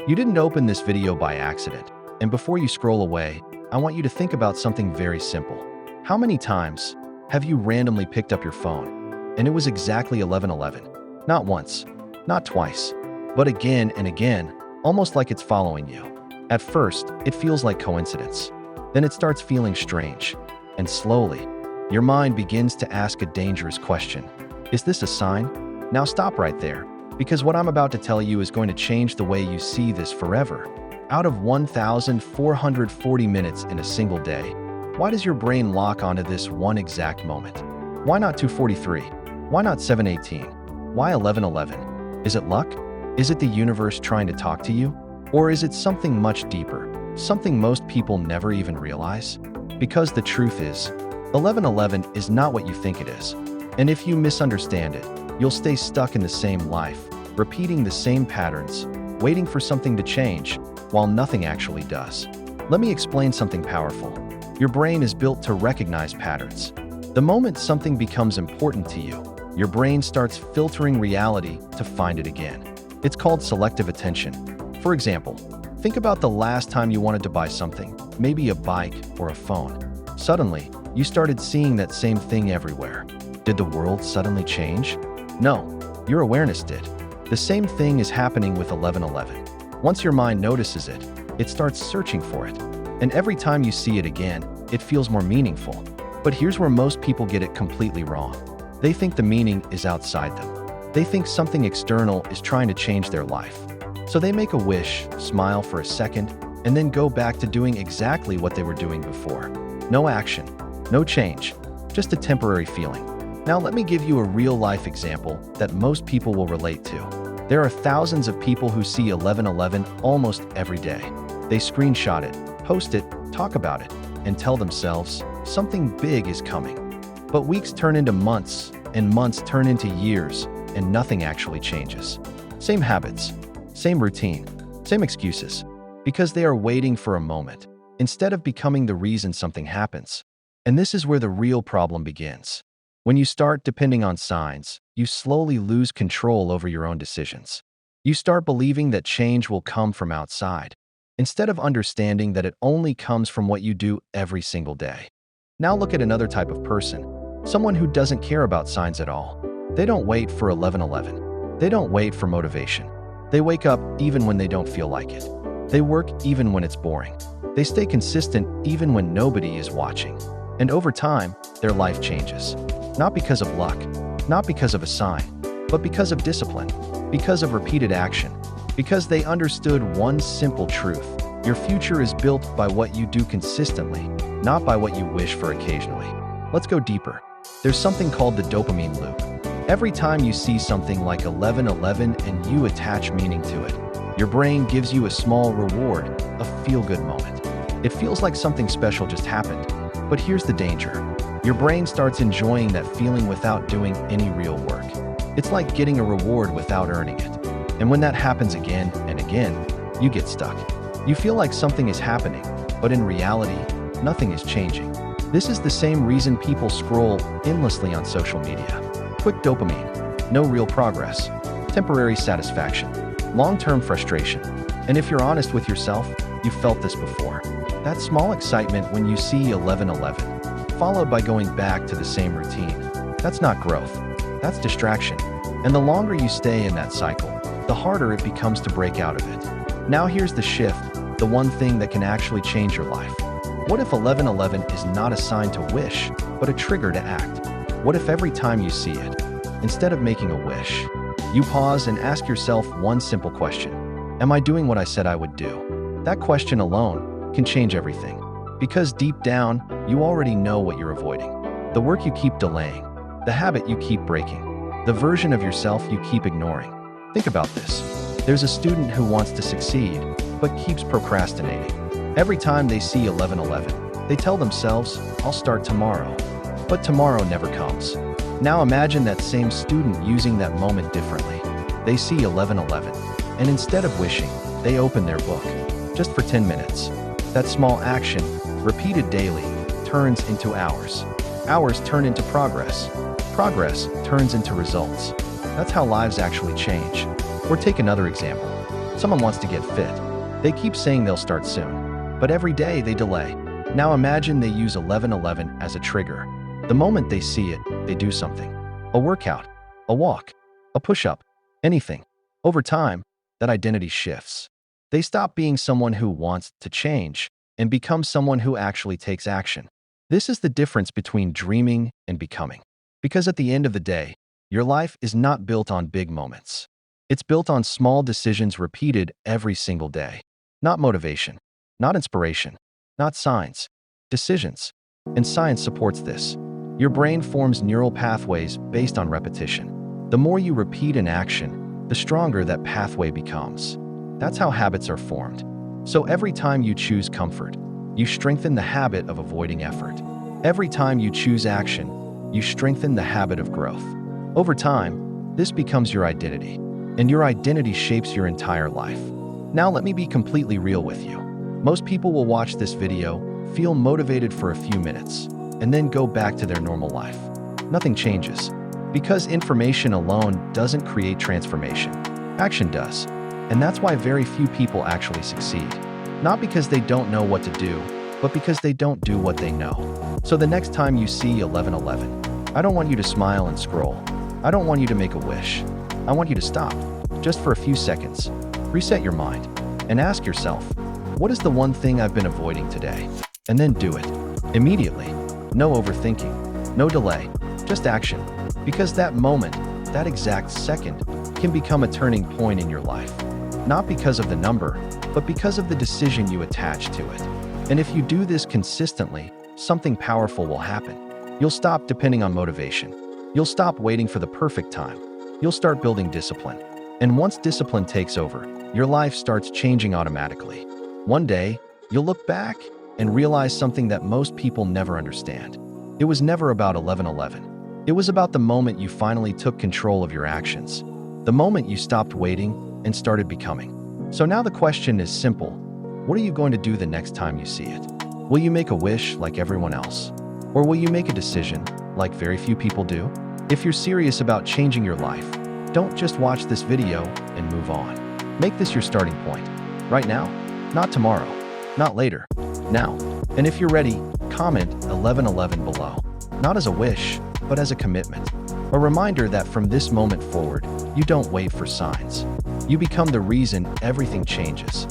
You didn't open this video by accident. And before you scroll away, I want you to think about something very simple. How many times have you randomly picked up your phone and it was exactly 11:11? Not once, not twice, but again and again, almost like it's following you. At first, it feels like coincidence. Then it starts feeling strange. And slowly, your mind begins to ask a dangerous question. Is this a sign? Now stop right there, because what I'm about to tell you is going to change the way you see this forever. Out of 1,440 minutes in a single day, why does your brain lock onto this one exact moment? Why not 2:43? Why not 7:18? Why 11:11? Is it luck? Is it the universe trying to talk to you? Or is it something much deeper, something most people never even realize? Because the truth is, 11:11 is not what you think it is. And if you misunderstand it, you'll stay stuck in the same life, repeating the same patterns, waiting for something to change, while nothing actually does. Let me explain something powerful. Your brain is built to recognize patterns. The moment something becomes important to you, your brain starts filtering reality to find it again. It's called selective attention. For example, think about the last time you wanted to buy something, maybe a bike or a phone. Suddenly, you started seeing that same thing everywhere. Did the world suddenly change? No, your awareness did. The same thing is happening with 11:11. Once your mind notices it, it starts searching for it. And every time you see it again, it feels more meaningful. But here's where most people get it completely wrong. They think the meaning is outside them. They think something external is trying to change their life. So they make a wish, smile for a second, and then go back to doing exactly what they were doing before. No action, no change, just a temporary feeling. Now let me give you a real-life example that most people will relate to. There are thousands of people who see 11:11 almost every day. They screenshot it, post it, talk about it, and tell themselves something big is coming. But weeks turn into months, and months turn into years, and nothing actually changes. Same habits, same routine, same excuses, because they are waiting for a moment, instead of becoming the reason something happens. And this is where the real problem begins. When you start depending on signs, you slowly lose control over your own decisions. You start believing that change will come from outside, instead of understanding that it only comes from what you do every single day. Now look at another type of person, someone who doesn't care about signs at all. They don't wait for 11:11. They don't wait for motivation. They wake up even when they don't feel like it. They work even when it's boring. They stay consistent even when nobody is watching. And over time, their life changes. Not because of luck, not because of a sign, but because of discipline, because of repeated action, because they understood one simple truth. Your future is built by what you do consistently, not by what you wish for occasionally. Let's go deeper. There's something called the dopamine loop. Every time you see something like 11:11 and you attach meaning to it, your brain gives you a small reward, a feel-good moment. It feels like something special just happened. But here's the danger. Your brain starts enjoying that feeling without doing any real work. It's like getting a reward without earning it. And when that happens again and again, you get stuck. You feel like something is happening, but in reality, nothing is changing. This is the same reason people scroll endlessly on social media. Quick dopamine, no real progress, temporary satisfaction, long-term frustration. And if you're honest with yourself, you've felt this before. That small excitement when you see 11:11, followed by going back to the same routine. That's not growth, that's distraction. And the longer you stay in that cycle, the harder it becomes to break out of it. Now here's the shift, the one thing that can actually change your life. What if 11:11 is not a sign to wish, but a trigger to act? What if every time you see it, instead of making a wish, you pause and ask yourself one simple question? Am I doing what I said I would do? That question alone can change everything. Because deep down, you already know what you're avoiding. The work you keep delaying, the habit you keep breaking, the version of yourself you keep ignoring. Think about this. There's a student who wants to succeed, but keeps procrastinating. Every time they see 11:11, they tell themselves, I'll start tomorrow. But tomorrow never comes. Now imagine that same student using that moment differently. They see 11:11, and instead of wishing, they open their book, just for 10 minutes. That small action, repeated daily, turns into hours. Hours turn into progress. Progress turns into results. That's how lives actually change. Or take another example. Someone wants to get fit. They keep saying they'll start soon, but every day they delay. Now imagine they use 11:11 as a trigger. The moment they see it, they do something. A workout, a walk, a push-up, anything. Over time, that identity shifts. They stop being someone who wants to change and become someone who actually takes action. This is the difference between dreaming and becoming. Because at the end of the day, your life is not built on big moments. It's built on small decisions repeated every single day. Not motivation, not inspiration, not signs, decisions. And science supports this. Your brain forms neural pathways based on repetition. The more you repeat an action, the stronger that pathway becomes. That's how habits are formed. So every time you choose comfort, you strengthen the habit of avoiding effort. Every time you choose action, you strengthen the habit of growth. Over time, this becomes your identity, and your identity shapes your entire life. Now let me be completely real with you. Most people will watch this video, feel motivated for a few minutes, and then go back to their normal life. Nothing changes. Because information alone doesn't create transformation. Action does. And that's why very few people actually succeed. Not because they don't know what to do, but because they don't do what they know. So the next time you see 11:11, I don't want you to smile and scroll. I don't want you to make a wish. I want you to stop, just for a few seconds. Reset your mind, and ask yourself, what is the one thing I've been avoiding today? And then do it. Immediately. No overthinking. No delay. Just action. Because that moment, that exact second, can become a turning point in your life. Not because of the number, but because of the decision you attach to it. And if you do this consistently, something powerful will happen. You'll stop depending on motivation. You'll stop waiting for the perfect time. You'll start building discipline. And once discipline takes over, your life starts changing automatically. One day, you'll look back and realize something that most people never understand. It was never about 11:11. It was about the moment you finally took control of your actions. The moment you stopped waiting and started becoming. So now the question is simple. What are you going to do the next time you see it? Will you make a wish like everyone else? Or will you make a decision like very few people do? If you're serious about changing your life, don't just watch this video and move on. Make this your starting point. Right now, not tomorrow, not later, now. And if you're ready, comment 11:11 below. Not as a wish, but as a commitment. A reminder that from this moment forward, you don't wait for signs. You become the reason everything changes.